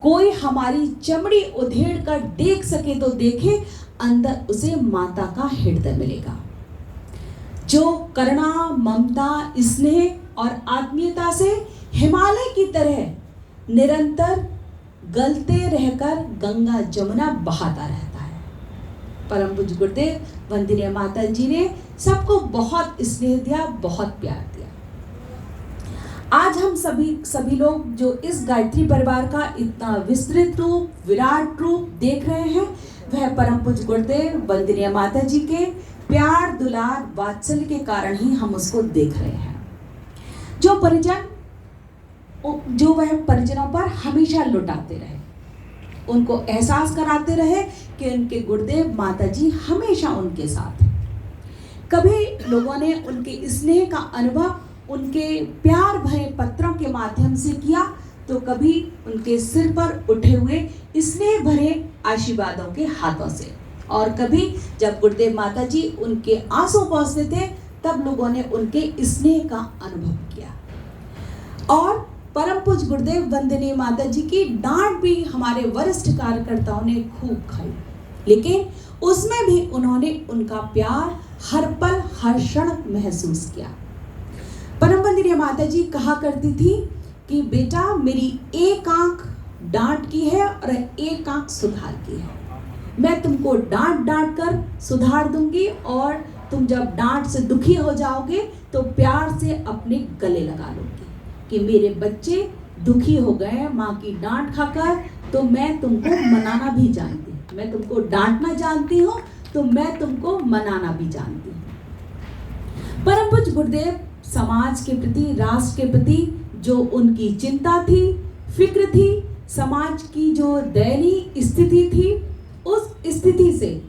कोई हमारी चमड़ी उधेड़ कर देख सके तो देखे, अंदर उसे माता का हृदय मिलेगा। जो करुणा, ममता, स्नेह और आत्मीयता से हिमालय की तरह निरंतर गलते रहकर गंगा जमुना बहाता रहता है। परम पूज्य गुरुदेव वंदनीय माता जी ने सबको बहुत स्नेह दिया, बहुत प्यार दिया। आज हम सभी लोग जो इस गायत्री परिवार का इतना विस्तृत रूप, विराट रूप देख रहे हैं, वह परम पूज्य गुरुदेव वंदनीय माता जी के प्यार, दुलार, वात्सल्य के कारण ही हम उसको देख रहे हैं। जो वह परिजनों पर हमेशा लुटाते रहे, उनको एहसास कराते रहे कि उनके गुरुदेव माता जी हमेशा उनके साथ हैं। कभी लोगों ने उनके स्नेह का अनुभव उनके प्यार भरे पत्रों के माध्यम से किया, तो कभी उनके सिर पर उठे हुए स्नेह भरे आशीर्वादों के हाथों से, और कभी जब गुरुदेव माता जी उनके आंसू पहुंचते थे तब लोगों ने उनके स्नेह का अनुभव किया। और परम पूज्य गुरुदेव वंदनीय माता जी की डांट भी हमारे वरिष्ठ कार्यकर्ताओं ने खूब खाई, लेकिन उसमें भी उन्होंने उनका प्यार हर पल हर क्षण महसूस किया। परम वंदनीय माता जी कहा करती थी कि बेटा, मेरी एक आंख डांट की है और एक आंख सुधार की है। मैं तुमको डांट कर सुधार दूंगी, और तुम जब डांट से दुखी हो जाओगे तो प्यार से अपने गले लगा लोगी कि मेरे बच्चे दुखी हो गए माँ की डांट खाकर, तो मैं तुमको मनाना भी जानती हूँ। मैं तुमको डांटना जानती हूँ, तो मैं तुमको मनाना भी जानती हूँ। परम पूज्य गुरुदेव समाज के प्रति, राष्ट्र के प्रति जो उनकी चिंता थी, फिक्र थी, समाज की जो दयनीय स्थिति थी, उस स्थिति से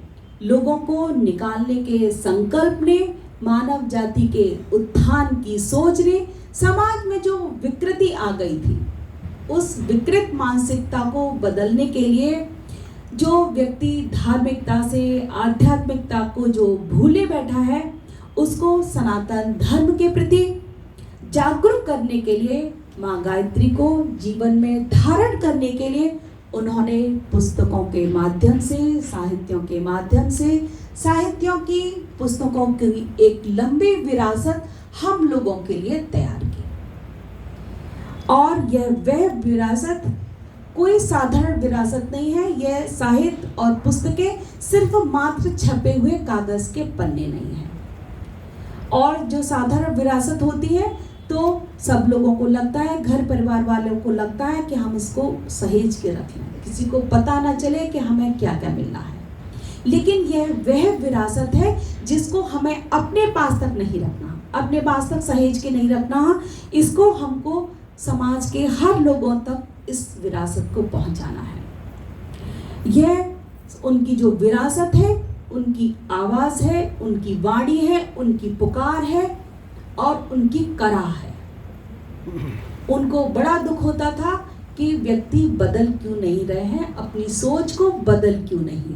लोगों को निकालने के संकल्प ने, मानव जाति के उत्थान की सोच ने, समाज में जो विकृति आ गई थी, उस विकृत मानसिकता को बदलने के लिए जो व्यक्ति धार्मिकता से, आध्यात्मिकता को जो भूले बैठा है, उसको सनातन धर्म के प्रति जागरूक करने के लिए, माँ गायत्री को जीवन में धारण करने के लिए उन्होंने पुस्तकों के माध्यम से, साहित्यों के माध्यम से, साहित्यों की पुस्तकों की एक लंबी विरासत हम लोगों के लिए तैयार की। और वह विरासत कोई साधारण विरासत नहीं है। यह साहित्य और पुस्तकें सिर्फ मात्र छपे हुए कागज के पन्ने नहीं हैं। और जो साधारण विरासत होती है तो सब लोगों को लगता है, घर परिवार वालों को लगता है कि हम इसको सहेज के रख लें, किसी को पता ना चले कि हमें क्या क्या मिलना है। लेकिन यह वह विरासत है जिसको हमें अपने पास तक नहीं रखना, अपने पास तक सहेज के नहीं रखना। इसको हमको समाज के हर लोगों तक इस विरासत को पहुंचाना है। यह उनकी जो विरासत है, उनकी आवाज़ है, उनकी वाणी है, उनकी पुकार है और उनकी कराह है। उनको बड़ा दुख होता था कि व्यक्ति बदल क्यों नहीं रहे हैं, अपनी सोच को बदल क्यों नहीं रहे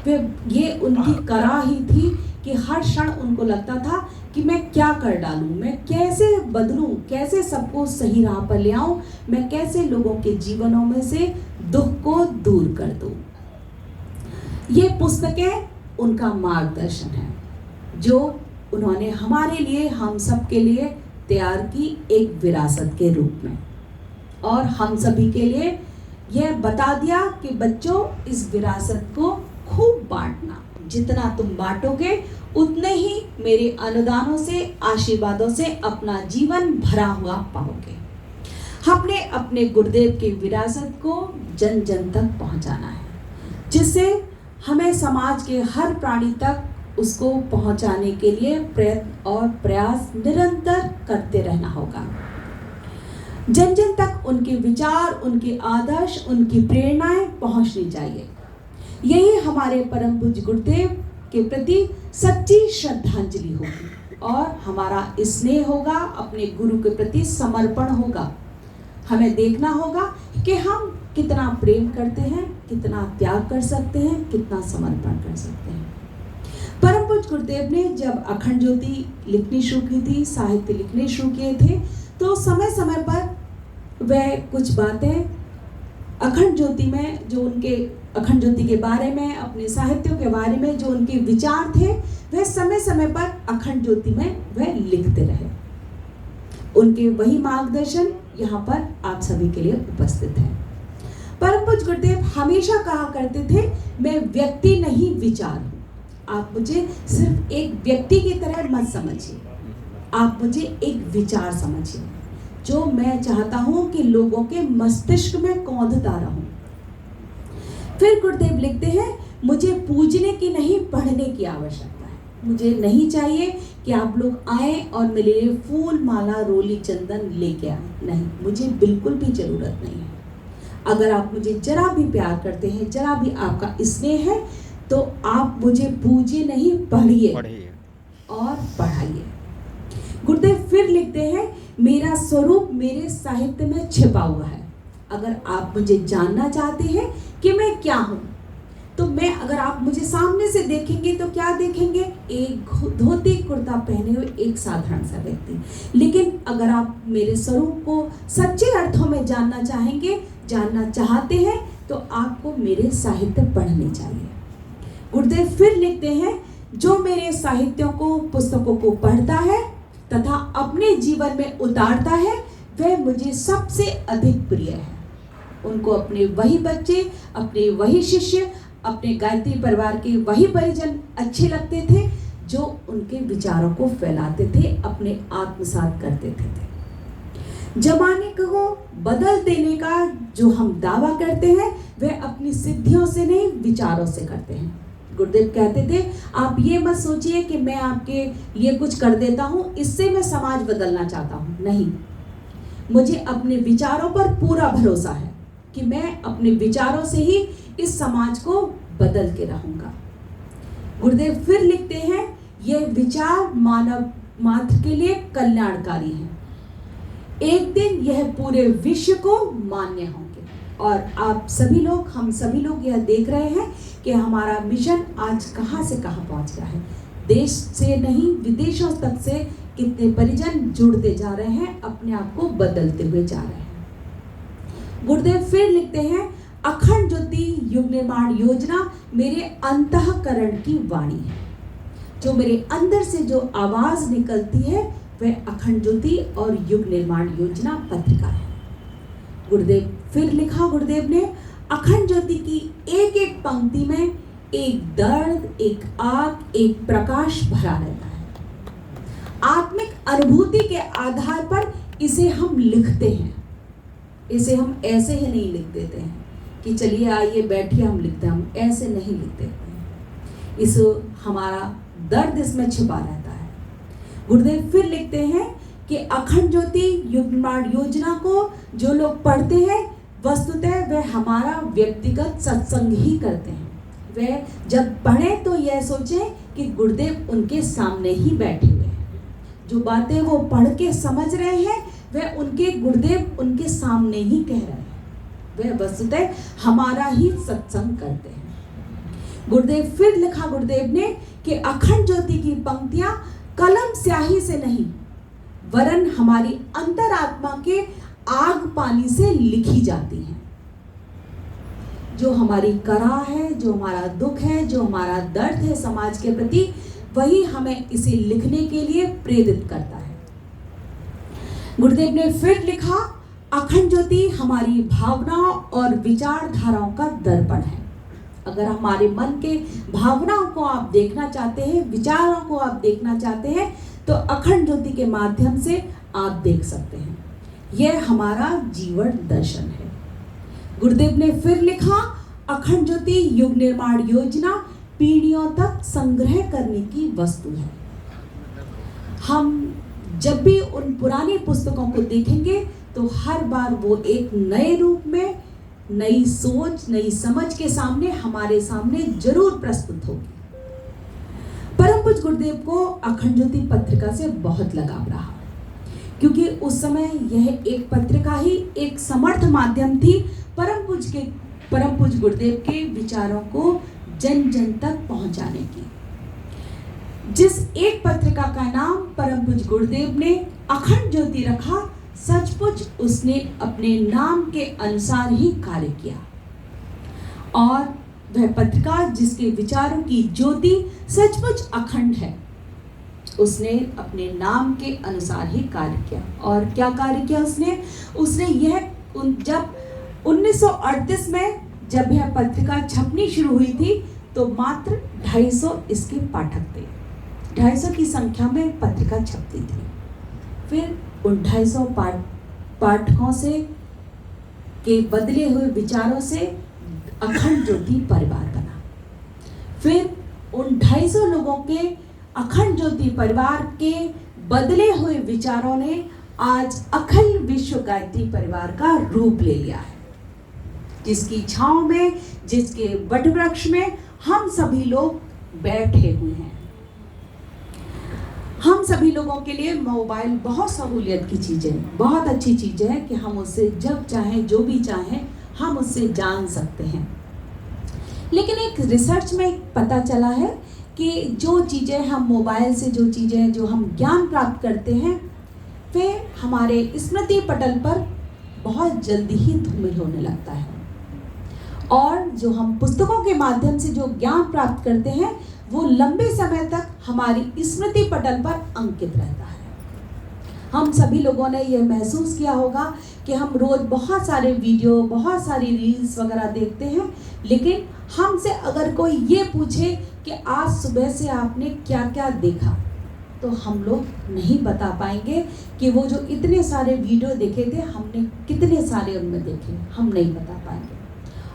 हैं। ये उनकी कराह ही थी कि हर क्षण उनको लगता था कि मैं क्या कर डालूं, मैं कैसे बदलूं, कैसे सबको सही राह पर ले आऊं, मैं कैसे लोगों के जीवनों में से दुख को दूर कर दूं। ये पुस्तकें उनका मार्गदर्शन है जो उन्होंने हमारे लिए, हम सब के लिए तैयार की एक विरासत के रूप में। और हम सभी के लिए यह बता दिया कि बच्चों, इस विरासत को खूब बांटना, जितना तुम बांटोगे उतने ही मेरे अनुदानों से, आशीर्वादों से अपना जीवन भरा हुआ पाओगे। हमने अपने गुरुदेव की विरासत को जन जन तक पहुंचाना है, जिससे हमें समाज के हर प्राणी तक उसको पहुंचाने के लिए प्रयत्न और प्रयास निरंतर करते रहना होगा। जन जन तक उनके विचार, उनके आदर्श, उनकी प्रेरणाएं पहुंचनी चाहिए। यही हमारे परम पूज्य गुरुदेव के प्रति सच्ची श्रद्धांजलि होगी और हमारा स्नेह होगा, अपने गुरु के प्रति समर्पण होगा। हमें देखना होगा कि हम कितना प्रेम करते हैं, कितना त्याग कर सकते हैं, कितना समर्पण कर सकते हैं। परम पूज्य गुरुदेव ने जब अखंड ज्योति लिखनी शुरू की थी, साहित्य लिखने शुरू किए थे, तो समय समय पर वह कुछ बातें अखंड ज्योति में जो उनके अखंड ज्योति के बारे में, अपने साहित्य के बारे में जो उनके विचार थे, वह समय समय पर अखंड ज्योति में वह लिखते रहे। उनके वही मार्गदर्शन यहाँ पर आप सभी के लिए उपस्थित है। परम पूज्य गुरुदेव हमेशा कहा करते थे, मैं व्यक्ति नहीं विचार हूँ। आप मुझे सिर्फ एक व्यक्ति की तरह मत समझिए, आप मुझे एक विचार समझिए, जो मैं चाहता हूँ कि लोगों के मस्तिष्क में कौंधता रहूं। फिर गुरुदेव लिखते हैं, मुझे पूजने की नहीं, पढ़ने की आवश्यकता है। मुझे नहीं चाहिए कि आप लोग आए और मेरे लिए फूल, माला, रोली, चंदन लेके आए, नहीं, मुझे बिल्कुल भी जरूरत नहीं है। अगर आप मुझे जरा भी प्यार करते हैं, जरा भी आपका स्नेह है, तो आप मुझे पूजिए नहीं, पढ़िए और पढ़ाइए। गुरुदेव फिर लिखते हैं, मेरा स्वरूप मेरे साहित्य में छिपा हुआ है। अगर आप मुझे जानना चाहते हैं कि मैं क्या हूँ, तो मैं, अगर आप मुझे सामने से देखेंगे तो क्या देखेंगे? एक धोती कुर्ता पहने हुए एक साधारण सा व्यक्ति। लेकिन अगर आप मेरे स्वरूप को सच्चे अर्थों में जानना चाहेंगे, जानना चाहते हैं, तो आपको मेरे साहित्य पढ़ने चाहिए। गुरुदेव फिर लिखते हैं, जो मेरे साहित्यों को, पुस्तकों को पढ़ता है तथा अपने जीवन में उतारता है, वह मुझे सबसे अधिक प्रिय है। उनको अपने वही बच्चे, अपने वही शिष्य, अपने गायत्री परिवार के वही परिजन अच्छे लगते थे, जो उनके विचारों को फैलाते थे, अपने आत्मसात करते थे। जमाने को बदल देने का जो हम दावा करते हैं, वह अपनी सिद्धियों से नहीं, विचारों से करते हैं। गुरुदेव कहते थे, आप ये मत सोचिए कि मैं आपके लिए कुछ कर देता हूँ, इससे मैं समाज बदलना चाहता हूँ। नहीं, मुझे अपने विचारों पर पूरा भरोसा है कि मैं अपने विचारों से ही इस समाज को बदल के रहूंगा। गुरुदेव फिर लिखते हैं, यह विचार मानव मात्र के लिए कल्याणकारी है। एक दिन यह पूरे विश्व को मान्य होंगे। और आप सभी लोग, हम सभी लोग यह देख रहे हैं कि हमारा मिशन आज कहाँ से कहाँ पहुँच गया है। देश से नहीं, विदेशों तक से कितने परिजन जुड़ते जा रहे हैं, अपने आप को बदलते हुए जा रहे हैं। गुरुदेव फिर लिखते हैं, अखंड ज्योति युग निर्माण योजना मेरे अंतःकरण की वाणी है। जो मेरे अंदर से जो आवाज निकलती है, वह अखंड ज्योति और युग निर्माण योजना पत्रिका है। गुरुदेव फिर लिखा, गुरुदेव ने, अखंड ज्योति की एक एक पंक्ति में एक दर्द, एक आग, एक प्रकाश भरा रहता है। आत्मिक अनुभूति के आधार पर इसे हम लिखते हैं। इसे हम ऐसे ही नहीं लिख देते हैं कि चलिए आइए बैठिए हम लिखते हैं, हम ऐसे नहीं लिख देते हैं। इस हमारा दर्द इसमें छिपा रहता है। गुरुदेव फिर लिखते हैं कि अखंड ज्योति युग निर्माण योजना को जो लोग पढ़ते हैं, वस्तुतः वह हमारा व्यक्तिगत सत्संग ही करते हैं। वह जब पढ़ें तो यह सोचें कि गुरुदेव उनके सामने ही बैठे हुए हैं। जो बातें वो पढ़ के समझ रहे हैं, वह उनके गुरुदेव उनके सामने ही कह रहे हैं। वह वस्तुतः हमारा ही सत्संग करते हैं। गुरुदेव फिर लिखा, गुरुदेव ने, कि अखंड ज्योति की पंक्तियां कलम स्याही से नहीं, वरन हमारी अंतरात्मा के आग पानी से लिखी जाती हैं। जो हमारी कराह है, जो हमारा दुख है, जो हमारा दर्द है समाज के प्रति, वही हमें इसे लिखने के लिए प्रेरित करता है। गुरुदेव ने फिर लिखा, अखंड ज्योति हमारी भावनाओं और विचारधाराओं का दर्पण है। अगर हमारे मन के भावनाओं को आप देखना चाहते हैं, विचारों को आप देखना चाहते हैं, तो अखंड ज्योति के माध्यम से आप देख सकते हैं। यह हमारा जीवन दर्शन है। गुरुदेव ने फिर लिखा, अखंड ज्योति युग निर्माण योजना पीढ़ियों तक संग्रह करने की वस्तु है। हम जब भी उन पुरानी पुस्तकों को देखेंगे, तो हर बार वो एक नए रूप में, नई सोच, नई समझ के सामने, हमारे सामने जरूर प्रस्तुत होगी। परम पूज्य गुरुदेव को अखंड ज्योति पत्रिका से बहुत लगाव रहा, क्योंकि उस समय यह एक पत्रिका ही एक समर्थ माध्यम थी परम पूज्य गुरुदेव के विचारों को जन जन तक पहुंचाने की। जिस एक पत्रिका का नाम परम पूज्य गुरुदेव ने अखंड ज्योति रखा, सचमुच उसने अपने नाम के अनुसार ही कार्य किया और वह पत्रिका जिसके विचारों की ज्योति सचमुच अखंड है, उसने अपने नाम के अनुसार ही कार्य किया। और क्या कार्य किया उसने यह जब 1938 में जब यह पत्रिका छपनी शुरू हुई थी तो मात्र 250 इसके पाठक थे। 250 की संख्या में पत्रिका छपती थी। फिर उन 250 पाठकों से के बदले हुए विचारों से अखंड ज्योति परिवार बना। फिर उन 250 लोगों के अखंड ज्योति परिवार के बदले हुए विचारों ने आज अखंड विश्व गायत्री परिवार का रूप ले लिया है, जिसकी छांव में, जिसके वटवृक्ष में हम सभी लोग बैठे हुए हैं। हम सभी लोगों के लिए मोबाइल बहुत सहूलियत की चीज़ है, बहुत अच्छी चीज़ है कि हम उससे जब चाहें, जो भी चाहें, हम उससे जान सकते हैं। लेकिन एक रिसर्च में पता चला है कि जो चीज़ें हम मोबाइल से, जो चीज़ें जो हम ज्ञान प्राप्त करते हैं, वे हमारे स्मृति पटल पर बहुत जल्दी ही धूमिल होने लगता है और जो हम पुस्तकों के माध्यम से जो ज्ञान प्राप्त करते हैं वो लंबे समय तक हमारी स्मृति पटल पर अंकित रहता है। हम सभी लोगों ने यह महसूस किया होगा कि हम रोज बहुत सारे वीडियो, बहुत सारी रील्स वगैरह देखते हैं, लेकिन हमसे अगर कोई ये पूछे कि आज सुबह से आपने क्या क्या देखा, तो हम लोग नहीं बता पाएंगे कि वो जो इतने सारे वीडियो देखे थे हमने कितने सारे उनमें देखे, हम नहीं बता पाएंगे।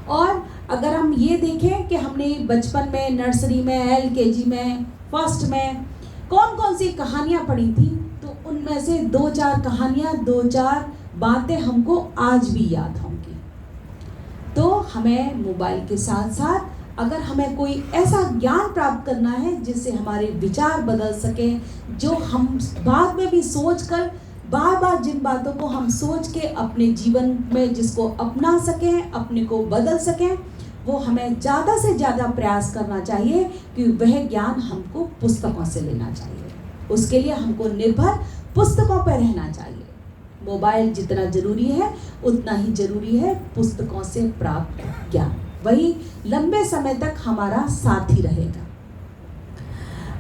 और अगर हम ये देखें कि हमने बचपन में, नर्सरी में, LKG में, फर्स्ट में कौन कौन सी कहानियाँ पढ़ी थी, तो उनमें से 2-4 कहानियाँ, 2-4 बातें हमको आज भी याद होंगी। तो हमें मोबाइल के साथ साथ अगर हमें कोई ऐसा ज्ञान प्राप्त करना है जिससे हमारे विचार बदल सकें, जो हम बाद में भी सोचकर बार बार जिन बातों को हम सोच के अपने जीवन में जिसको अपना सकें, अपने को बदल सकें, वो हमें ज़्यादा से ज़्यादा प्रयास करना चाहिए कि वह ज्ञान हमको पुस्तकों से लेना चाहिए। उसके लिए हमको निर्भर पुस्तकों पर रहना चाहिए। मोबाइल जितना ज़रूरी है उतना ही ज़रूरी है पुस्तकों से प्राप्त ज्ञान, वही लंबे समय तक हमारा साथी रहेगा।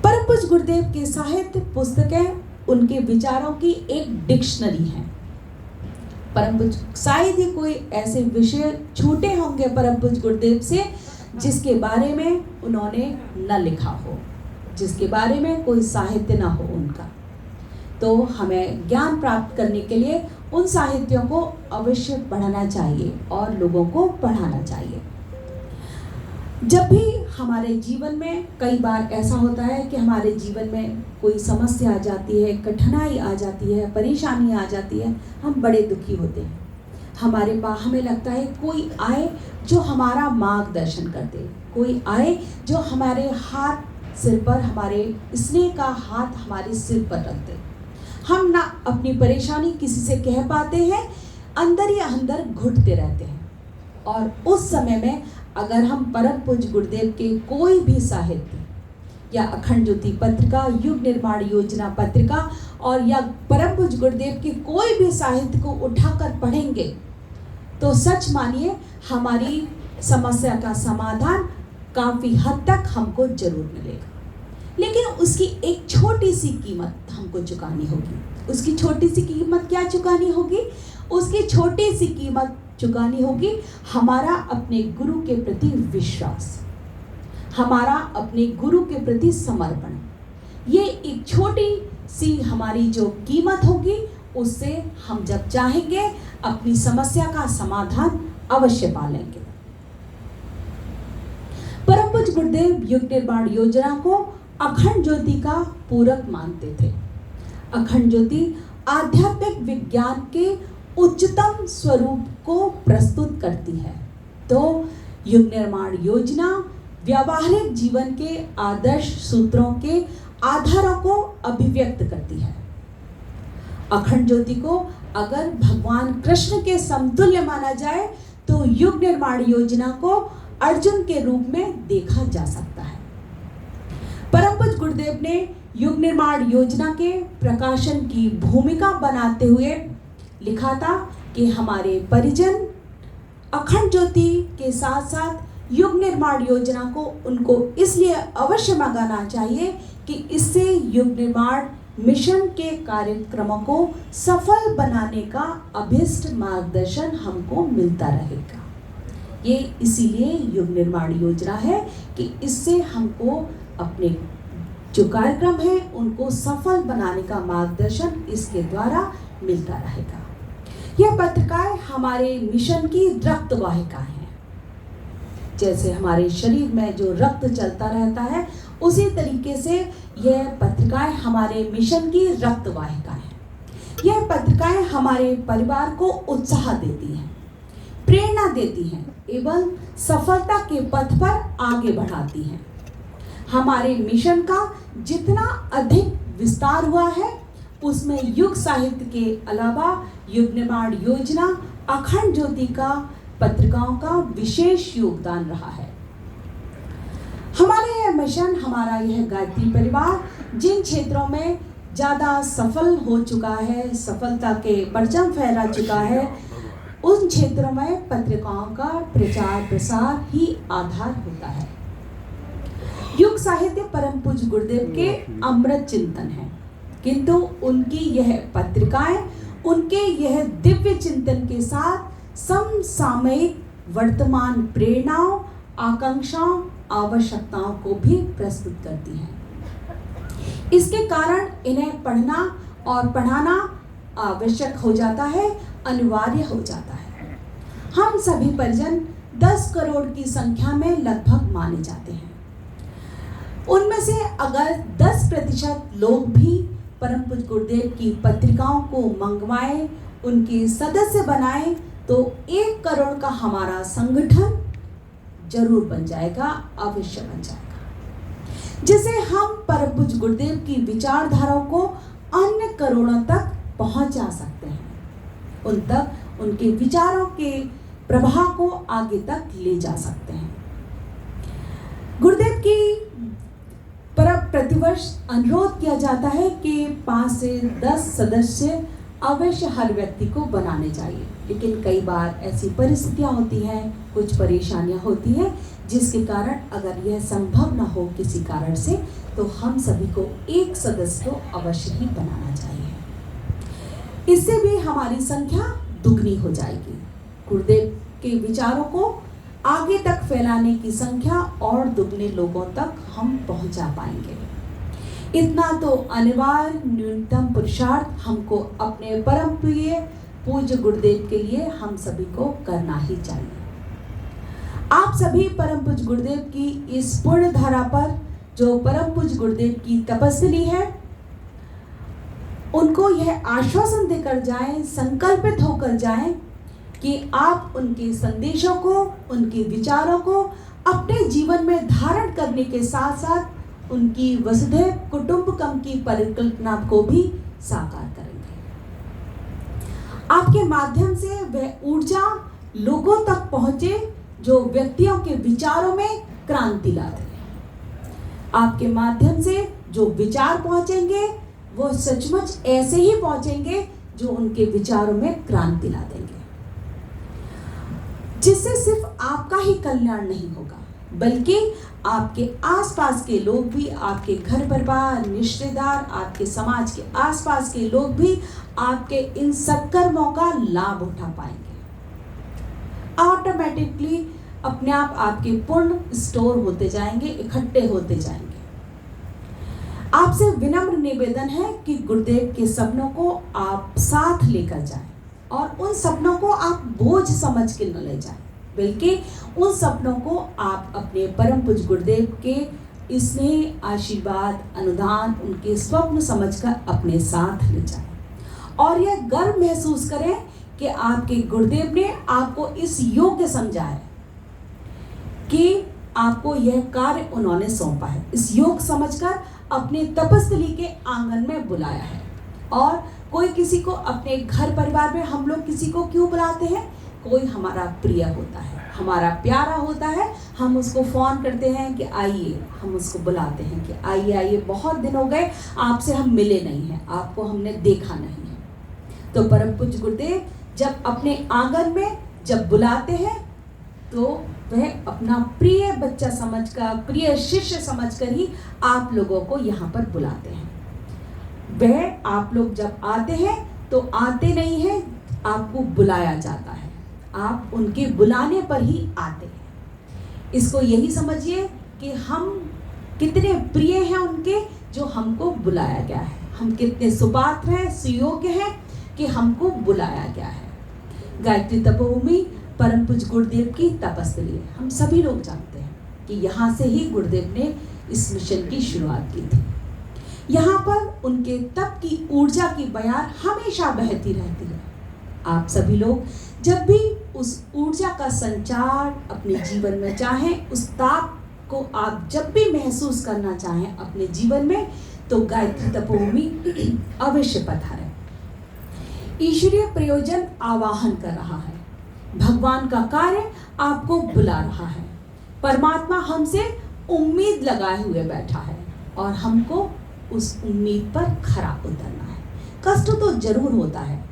परम पूज्य गुरुदेव के साहित्य पुस्तकें उनके विचारों की एक डिक्शनरी है। परम पूज्य शायद ही कोई ऐसे विषय छूटे होंगे परम पूज्य गुरुदेव से जिसके बारे में उन्होंने न लिखा हो, जिसके बारे में कोई साहित्य ना हो उनका। तो हमें ज्ञान प्राप्त करने के लिए उन साहित्यों को अवश्य पढ़ना चाहिए और लोगों को पढ़ाना चाहिए। जब भी हमारे जीवन में कई बार ऐसा होता है कि हमारे जीवन में कोई समस्या आ जाती है, कठिनाई आ जाती है, परेशानी आ जाती है, हम बड़े दुखी होते हैं। हमें लगता है कोई आए जो हमारा मार्गदर्शन कर दे, कोई आए जो हमारे हाथ सिर पर, हमारे स्नेह का हाथ हमारे सिर पर रख दे। हम ना अपनी परेशानी किसी से कह पाते हैं, अंदर ही अंदर घुटते रहते हैं। और उस समय में अगर हम परम पूज्य गुरुदेव के कोई भी साहित्य या अखंड ज्योति पत्रिका, युग निर्माण योजना पत्रिका और या परम पूज्य गुरुदेव के कोई भी साहित्य को उठाकर पढ़ेंगे तो सच मानिए हमारी समस्या का समाधान काफ़ी हद तक हमको जरूर मिलेगा। लेकिन उसकी एक छोटी सी कीमत हमको चुकानी होगी। उसकी छोटी सी कीमत क्या चुकानी होगी? उसकी छोटी सी कीमत चुकानी होगी हमारा अपने गुरु के प्रति विश्वास, हमारा अपने गुरु के प्रति समर्पण। ये एक छोटी सी हमारी जो कीमत होगी, उससे हम जब चाहेंगे अपनी समस्या का समाधान अवश्य पा लेंगे। परम पूज्य गुरुदेव युग निर्माण योजना को अखंड ज्योति का पूरक मानते थे। अखंड ज्योति आध्यात्मिक विज्ञान के उच्चतम स्वरूप को प्रस्तुत करती है, तो युग निर्माण योजना व्यावहारिक जीवन के आदर्श सूत्रों के आधारों को अभिव्यक्त करती है। अखंड ज्योति को अगर भगवान कृष्ण के समतुल्य माना जाए तो युग निर्माण योजना को अर्जुन के रूप में देखा जा सकता है। परम पूज्य गुरुदेव ने युग निर्माण योजना के प्रकाशन की भूमिका बनाते हुए लिखा था कि हमारे परिजन अखंड ज्योति के साथ साथ युग निर्माण योजना को उनको इसलिए अवश्य मंगाना चाहिए कि इससे युग निर्माण मिशन के कार्यक्रमों को सफल बनाने का अभिष्ट मार्गदर्शन हमको मिलता रहेगा। ये इसीलिए युग निर्माण योजना है कि इससे हमको अपने जो कार्यक्रम है उनको सफल बनाने का मार्गदर्शन इसके द्वारा मिलता रहेगा। यह पत्रिकाएं हमारे मिशन की रक्त वाहिका हैं। जैसे हमारे शरीर में जो रक्त चलता रहता है उसी तरीके से यह पत्रिकाएं हमारे मिशन की रक्त वाहिका हैं। यह पत्रिकाएं हमारे परिवार को उत्साह देती हैं, प्रेरणा देती हैं एवं सफलता के पथ पर आगे बढ़ाती हैं। हमारे मिशन का जितना अधिक विस्तार हुआ है उसमें युग साहित्य के अलावा युग निर्माण योजना अखंड ज्योति का पत्रिकाओं का विशेष योगदान रहा है। हमारा यह मिशन, हमारा यह गायत्री परिवार जिन क्षेत्रों में ज़्यादा सफल हो चुका है, सफलता के परचम फहरा चुका है, उन क्षेत्रों में पत्रिकाओं का प्रचार प्रसार ही आधार होता है। युग साहित्य परम पूज्य गुरुदेव के अमृत चिंतन है, किंतु उनकी यह पत्रिकाएं उनके यह दिव्य चिंतन के साथ समसामयिक वर्तमान प्रेरणाओं, आकांक्षाओं, आवश्यकताओं को भी प्रस्तुत करती हैं। इसके कारण इन्हें पढ़ना और पढ़ाना आवश्यक हो जाता है, अनिवार्य हो जाता है। हम सभी परिजन 10 करोड़ की संख्या में लगभग माने जाते हैं। उनमें से अगर 10% लोग भी परम पूज्य गुरुदेव की पत्रिकाओं को मंगवाएं, उनके सदस्य बनाएं, तो 1 करोड़ का हमारा संगठन जरूर बन जाएगा, अवश्य बन जाएगा, जिसे हम परम पूज्य गुरुदेव की विचारधाराओं को अन्य करोड़ों तक पहुंचा सकते हैं, उन तक उनके विचारों के प्रभाव को आगे तक ले जा सकते हैं। गुरुदेव की प्रतिवर्ष अनुरोध किया जाता है कि 5 से 10 सदस्य अवश्य हर व्यक्ति को बनाने चाहिए, लेकिन कई बार ऐसी परिस्थितियां होती हैं, कुछ परेशानियां होती हैं, जिसके कारण अगर यह संभव न हो किसी कारण से, तो हम सभी को 1 सदस्य को अवश्य ही बनाना चाहिए। इससे भी हमारी संख्या दुगनी हो जाएगी। गुरुदेव के विचारों को आगे तक फैलाने की संख्या और दुगने लोगों तक हम पहुंचा पाएंगे। इतना तो अनिवार्य न्यूनतम पुरुषार्थ हमको अपने परम प्रिय पूज्य गुरुदेव के लिए हम सभी को करना ही चाहिए। आप सभी परम पूज्य गुरुदेव की इस पुण्य धारा पर जो परम पूज्य गुरुदेव की तपस्वी है, उनको यह आश्वासन देकर जाएं, संकल्पित होकर जाएं कि आप उनके संदेशों को, उनके विचारों को अपने जीवन में धारण करने के साथ साथ उनकी वसुधैव कुटुंबकम की परिकल्पना को भी साकार करेंगे। आपके माध्यम से वह ऊर्जा लोगों तक पहुंचे जो व्यक्तियों के विचारों में क्रांति लाते हैं। आपके माध्यम से जो विचार पहुंचेंगे वो सचमुच ऐसे ही पहुंचेंगे जो उनके विचारों में क्रांति ला देंगे, जिससे सिर्फ आपका ही कल्याण नहीं होगा, बल्कि आपके आसपास के लोग भी, आपके घर परिवार, रिश्तेदार, आपके समाज के आसपास के लोग भी आपके इन सत्कर्मों का लाभ उठा पाएंगे। ऑटोमेटिकली अपने आप आपके पुण्य स्टोर होते जाएंगे, इकट्ठे होते जाएंगे। आपसे विनम्र निवेदन है कि गुरुदेव के सपनों को आप साथ लेकर जाएं और उन सपनों को आप बोझ समझ के न ले जाएं, बल्कि उन सपनों को आप अपने परम पूज्य गुरुदेव के स्नेह, आशीर्वाद, अनुदान, उनके स्वप्न समझकर अपने साथ ले जाएं और यह गर्व महसूस करें कि आपके गुरुदेव ने आपको इस योग्य समझा है कि आपको यह कार्य उन्होंने सौंपा है। इस योग समझकर अपने तपस्थली के आंगन में बुलाया है। और कोई किसी को अपने घर परिवार में, हम लोग किसी को क्यों बुलाते हैं? कोई हमारा प्रिय होता है, हमारा प्यारा होता है, हम उसको फ़ोन करते हैं कि आइए, हम उसको बुलाते हैं कि आइए आइए, बहुत दिन हो गए आपसे हम मिले नहीं हैं, आपको हमने देखा नहीं है। तो परम पूज्य गुरुदेव जब अपने आंगन में जब बुलाते हैं तो वह अपना प्रिय बच्चा समझकर, प्रिय शिष्य समझकर ही आप लोगों को यहाँ पर बुलाते हैं। वह आप लोग जब आते हैं तो आते नहीं हैं, आपको बुलाया जाता है, आप उनके बुलाने पर ही आते हैं। इसको यही समझिए कि हम कितने प्रिय हैं उनके, जो हमको बुलाया गया है। हम कितने सुपात्र हैं, सुयोग्य हैं कि हमको बुलाया गया है। गायत्री तपोभूमि परम पूज्य गुरुदेव की तपस्थली है। हम सभी लोग जानते हैं कि यहाँ से ही गुरुदेव ने इस मिशन की शुरुआत की थी। यहाँ पर उनके तप की ऊर्जा की बयार हमेशा बहती रहती है। आप सभी लोग जब भी उस ऊर्जा का संचार अपने जीवन में चाहें, उस ताप को आप जब भी महसूस करना चाहें अपने जीवन में, तो गायत्री तपोभूमि अवश्य पधारें। ईश्वरीय प्रयोजन आवाहन कर रहा है, भगवान का कार्य आपको बुला रहा है। परमात्मा हमसे उम्मीद लगाए हुए बैठा है और हमको उस उम्मीद पर खरा उतरना है। कष्ट तो जरूर होता है,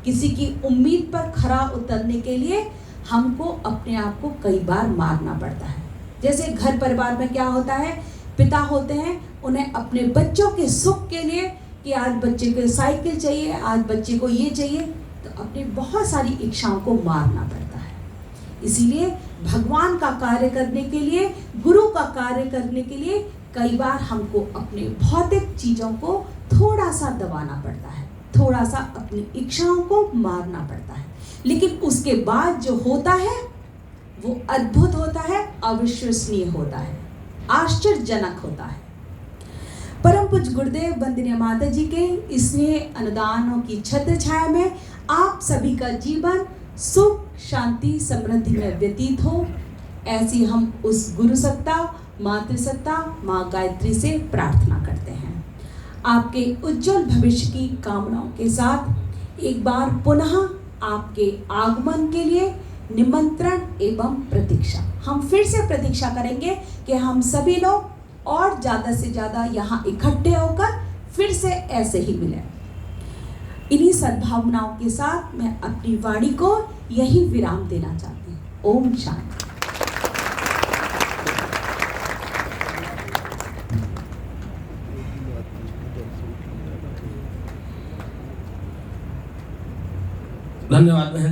किसी की उम्मीद पर खरा उतरने के लिए हमको अपने आप को कई बार मारना पड़ता है। जैसे घर परिवार में क्या होता है, पिता होते हैं, उन्हें अपने बच्चों के सुख के लिए कि आज बच्चे को साइकिल चाहिए, आज बच्चे को ये चाहिए, तो अपनी बहुत सारी इच्छाओं को मारना पड़ता है। इसीलिए भगवान का कार्य करने के लिए, गुरु का कार्य करने के लिए कई बार हमको अपने भौतिक चीज़ों को थोड़ा सा दबाना पड़ता है, थोड़ा सा अपनी इच्छाओं को मारना पड़ता है। लेकिन उसके बाद जो होता है वो अद्भुत होता है, अविश्वसनीय होता है, आश्चर्यजनक होता है। परम पूज्य गुरुदेव वंदनीय माता जी के स्नेह अनुदानों की छत्र छाया में आप सभी का जीवन सुख, शांति, समृद्धि में व्यतीत हो, ऐसी हम उस गुरु सत्ता, मातृसत्ता माँ गायत्री से प्रार्थना करते हैं। आपके उज्जवल भविष्य की कामनाओं के साथ एक बार पुनः आपके आगमन के लिए निमंत्रण एवं प्रतीक्षा, हम फिर से प्रतीक्षा करेंगे कि हम सभी लोग और ज़्यादा से ज़्यादा यहाँ इकट्ठे होकर फिर से ऐसे ही मिलें। इन्हीं सद्भावनाओं के साथ मैं अपनी वाणी को यही विराम देना चाहती हूँ। ओम शांति। धन्यवाद।